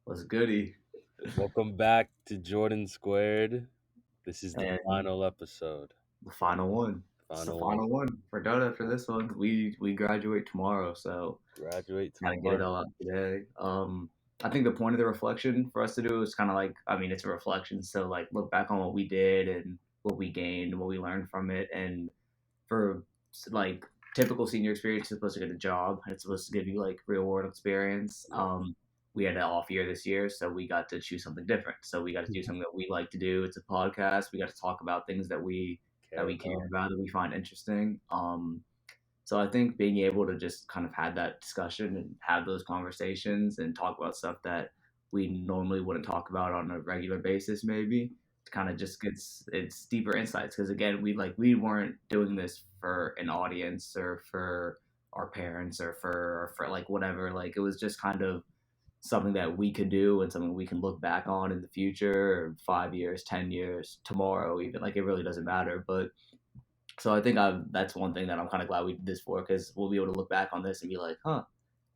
What's goody? Welcome back to Jordan Squared. This is the And final episode. the final one. It's the Final one. final one. We're done after this one. We graduate tomorrow, so Graduate gotta get it tomorrow. all out today. I think the point of the reflection for us to do is kind of like, I mean, it's a reflection. So like, look back on what we did and what we gained, and what we learned from it, and for like typical senior experience, you're supposed to get a job. And it's supposed to give you like real world experience. Yeah. We had an off year this year, so we got to choose something different. So we got to do something that we like to do. It's a podcast. We got to talk about things that we Care care about. about, that we find interesting. So I think being able to just kind of have that discussion and have those conversations and talk about stuff that we normally wouldn't talk about on a regular basis, maybe kind of just gets it's deeper insights. Because again, we weren't doing this for an audience or for our parents or for like whatever. Like it was just kind of something that we could do and something we can look back on in the future, or 5 years, 10 years, tomorrow, even. Like it really doesn't matter. But so I think that's one thing that I'm kind of glad we did this for, because we'll be able to look back on this and be like, huh,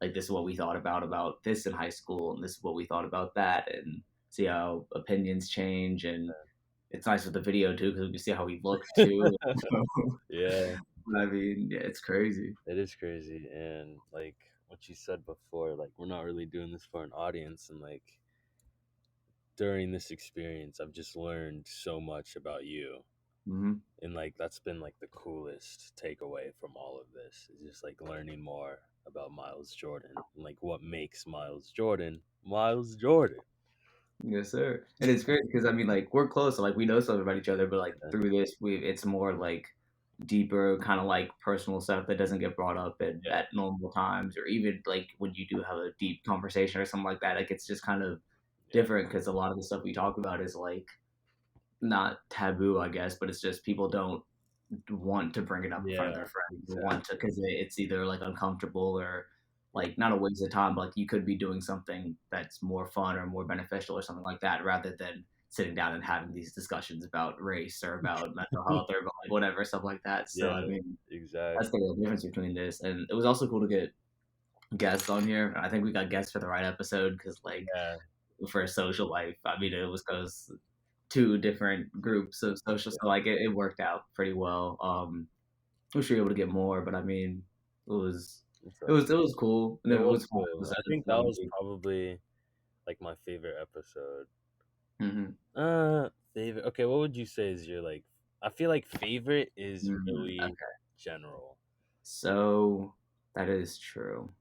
like this is what we thought about this in high school, and this is what we thought about that, and see how opinions change. And it's nice with the video too, because we can see how we look too. Yeah, I mean, yeah, it's crazy. it is crazy. And like what you said before, like we're not really doing this for an audience. And like during this experience, I've just learned so much about you. Hmm. And like that's been like the coolest takeaway from all of this is just like learning more about Miles Jordan and like what makes Miles Jordan Miles Jordan. Yes, sir. And it's great because I mean, like we're close, so like we know stuff about each other, but like Yeah. through this, we it's more like deeper, kind of like personal stuff that doesn't get brought up Yeah. at normal times, or even like when you do have a deep conversation or something like that. Like it's just kind of Yeah. different because a lot of the stuff we talk about is like not taboo, I guess, but it's just people don't want to bring it up in front of Yeah. their friends, or Exactly. want to, because it's either like uncomfortable or like not a waste of time, but like you could be doing something that's more fun or more beneficial or something like that, rather than sitting down and having these discussions about race or about mental health or about like whatever stuff like that. So Yeah. I mean, that's the Exactly. real difference between this. And it was also cool to get guests on here. I think we got guests for the right episode, because like Yeah. for social life, I mean, it was because two different groups of social, Yeah. so like it worked out pretty well. Wish we were able to get more, but I mean, it was It's it was cool, and it it was was fun. It cool. was I think that was informative. probably like my favorite episode. Hmm. Favorite. Okay, what would you say is your like? I feel like favorite is really Okay, general. so that is true.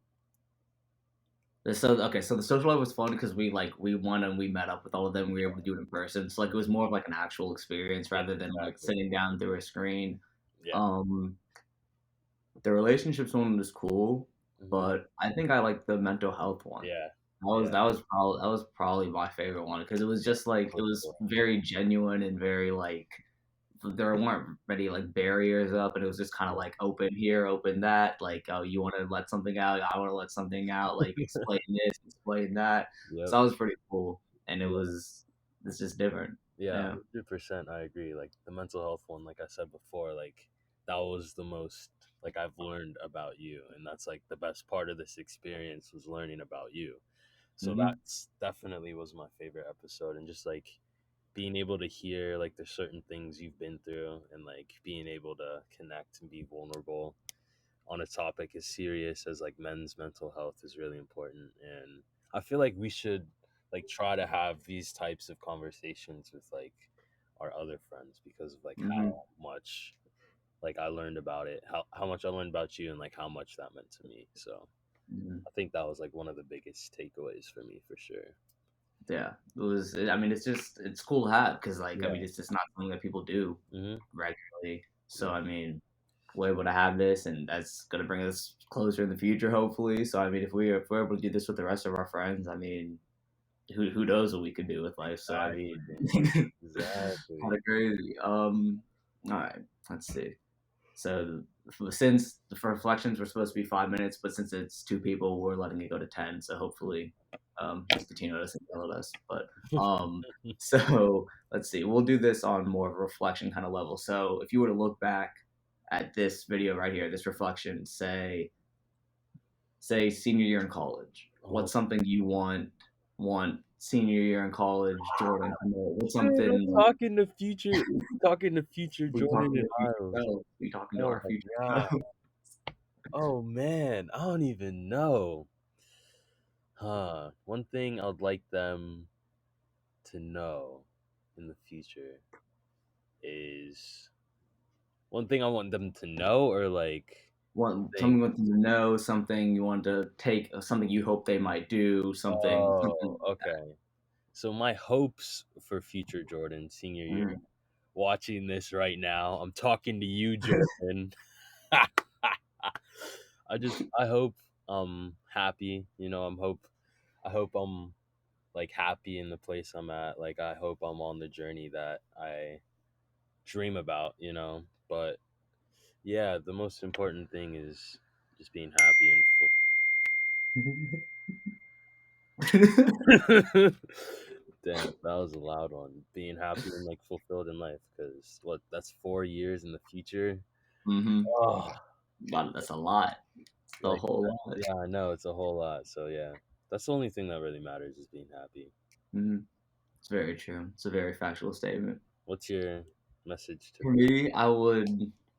So okay, so the social life was fun because we won and we met up with all of them. We were able to do it in person. So like it was more of like an actual experience Yeah. rather than like Exactly. sitting down through a screen. Yeah. Um, the relationships one was cool, Hmm. but I think I like the mental health one. Yeah. That was Yeah. probably my favorite one, because it was just like it For was sure. very genuine and very like there weren't many like barriers up, and it was just kind of like open here, open that. Like, oh, you want to let something out? I want to let something out. Like, explain this, explain that. Yep. So that was pretty cool, and Yeah. it's just different. Yeah, Yeah. 100%. I agree. Like the mental health one, like I said before, like that was the most like I've learned about you, and that's like the best part of this experience was learning about you. So Hmm. that's definitely was my favorite episode, and just like being able to hear like the certain things you've been through, and like being able to connect and be vulnerable on a topic as serious as like men's mental health is really important. And I feel like we should like try to have these types of conversations with like our other friends because of like how Hmm. much like I learned about it, how much I learned about you and like how much that meant to me. So Hmm. I think that was like one of the biggest takeaways for me for sure. Yeah, it was. I mean, it's cool to have, because like I Yeah. mean, it's just not something that people do Hmm. regularly. So Yeah. I mean, we're able to have this, and that's gonna bring us closer in the future, hopefully. So I mean, if we're able to do this with the rest of our friends, I mean, who knows what we could do with life? So I mean, Exactly. kind Exactly. of crazy. All right, let's see. So since the reflections were supposed to be 5 minutes, but since it's two people, we're letting it go to 10. So hopefully, Mr. Tino doesn't yell at us. But so let's see. We'll do this on more of a reflection kind of level. So if you were to look back at this video right here, this reflection, say senior year in college, Oh, what's something you want? want senior year in college Jordan to know? What's Dude, I'm something like talking to future we talking Jordan to and the future Miles. self? We talking to Oh our my future god. self? Oh man, I don't even know. One thing I'd like them to know in the future is one thing I want them to know, or like Something thing. you want them to know, something you want to take, something you hope they might do, something. Oh, okay. So my hopes for future Jordan senior year, Mm. watching this right now, I'm talking to you, Jordan. I hope I'm happy. I hope I'm like happy in the place I'm at. Like I hope I'm on the journey that I dream about. But yeah, the most important thing is just being happy and full. Damn, that was a loud one. Being happy and like fulfilled in life, because that's 4 years in the future. Mm-hmm. Oh, God, that's a lot. It's a like whole lot. yeah, I know it's a whole lot. So yeah, that's the only thing that really matters is being happy. Mm-hmm. It's very true. It's a very factual statement. What's your message to For the? me,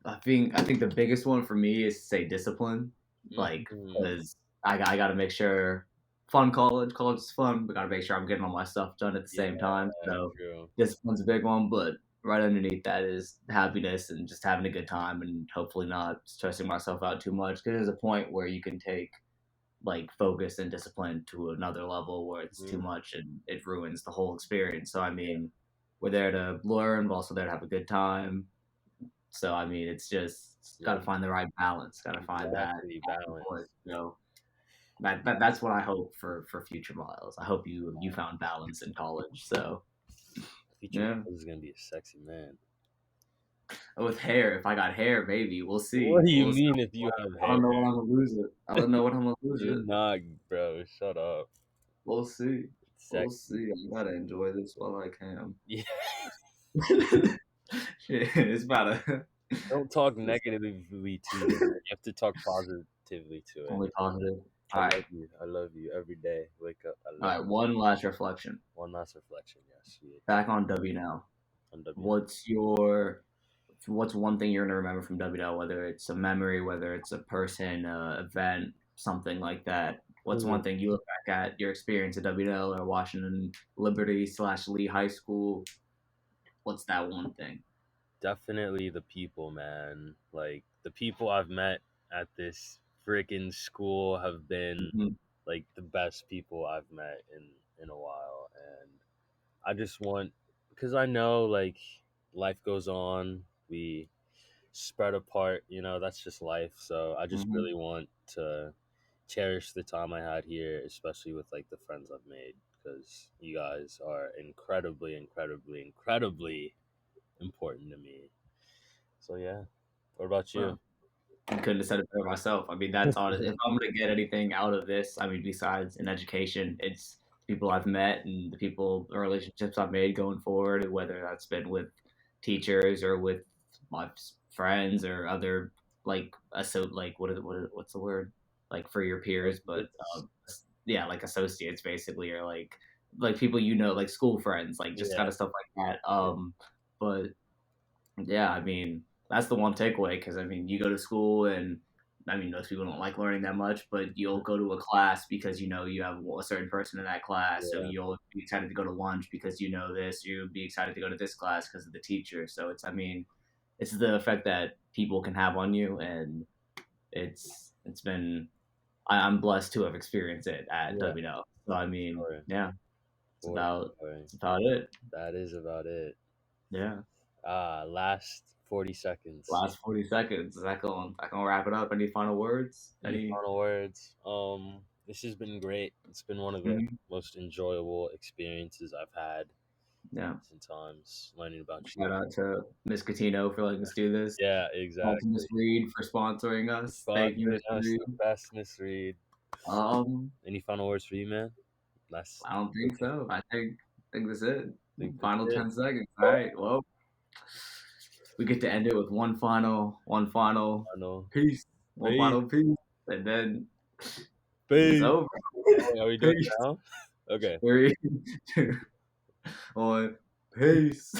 I think the biggest one for me is to say discipline, like Mhm. because I got to make sure fun college is fun, but got to make sure I'm getting all my stuff done at the Yeah, same time. So true. discipline's a big one, but right underneath that is happiness and just having a good time and hopefully not stressing myself out too much. Because there's a point where you can take like focus and discipline to another level where it's too Mhm. much and it ruins the whole experience. So I Yeah, mean, we're there to learn, but also there to have a good time. So I mean, it's just got yeah, to find the right balance. Got to find that exactly. back and Balance. forth. So that's what I hope for future Miles. I hope you found balance in college. So Future yeah, Miles is gonna be a sexy man. with hair, if I got hair, maybe we'll What see. do you We'll see. mean if you have I hair? don't know when I'm gonna lose it. I don't know when I'm gonna lose You're it. not, bro. Shut up. We'll see. It's We'll sexy. see. I gotta enjoy this while I can. Yeah. Shit, it's about to. Don't talk It's negatively to it. You have to talk positively to it. only positive. I All right. love you. I love you every day. Wake up. I All love right. you. One last reflection. One last reflection. Yes, sweet. Back on W now. On W. What's one thing you're gonna remember from WL? Whether it's a memory, whether it's a person, event, something like that. What's one thing you look back at your experience at WL or Washington Liberty / Lee High School? What's that one thing? Definitely the people, man. Like the people I've met at this freaking school have been Hmm. like the best people I've met in a while, and I just want because I know like life goes on. We spread apart, that's just life. So I just Hmm. really want to cherish the time I had here, especially with like the friends I've made, because you guys are incredibly, incredibly, incredibly important to me. So yeah. What about you? Well, I couldn't have said it better myself. I mean, that's honest. If I'm gonna get anything out of this, I mean, besides an education, it's people I've met and the relationships I've made going forward, whether that's been with teachers or with my friends or other what's the word like for your peers, but Associates? yeah, like associates basically, or like people like school friends, like just kind Yeah, of stuff like that. yeah, But yeah, I mean, that's the one takeaway because I mean, you go to school and I mean, most people don't like learning that much, but you'll go to a class because you know you have a certain person in that class. So yeah, you'll be excited to go to lunch because you know this. You'll be excited to go to this class because of the teacher. So I mean, it's the effect that people can have on you, and it's been. I'm blessed to have experienced it at yeah. WNL. So I mean, Sure, yeah, it's for about sure. it's about it. That is about it. Yeah. Last 40 seconds. Last 40 seconds. Is that gonna wrap it up? Any final words? Any Any? final words? This has been great. It's been one of the Mhm. most enjoyable experiences I've had in Yeah. recent times, learning about you. Shout out to Miss Catino for letting us do this. Yeah, Shout out to Miss exactly. Reed for sponsoring us. Thank you, Sponsoring Miss us, Reed. the best Miss Reed. Um, Any final words for you, man? Last, I don't think so. I think that's it. think that's Final it. 10 seconds. All right. Well, we get to end it with one final Final. peace, one Peace. final peace, and then it's Peace. over. Oh, are we doing it Peace. now? Okay. 3, 2, 1. Peace.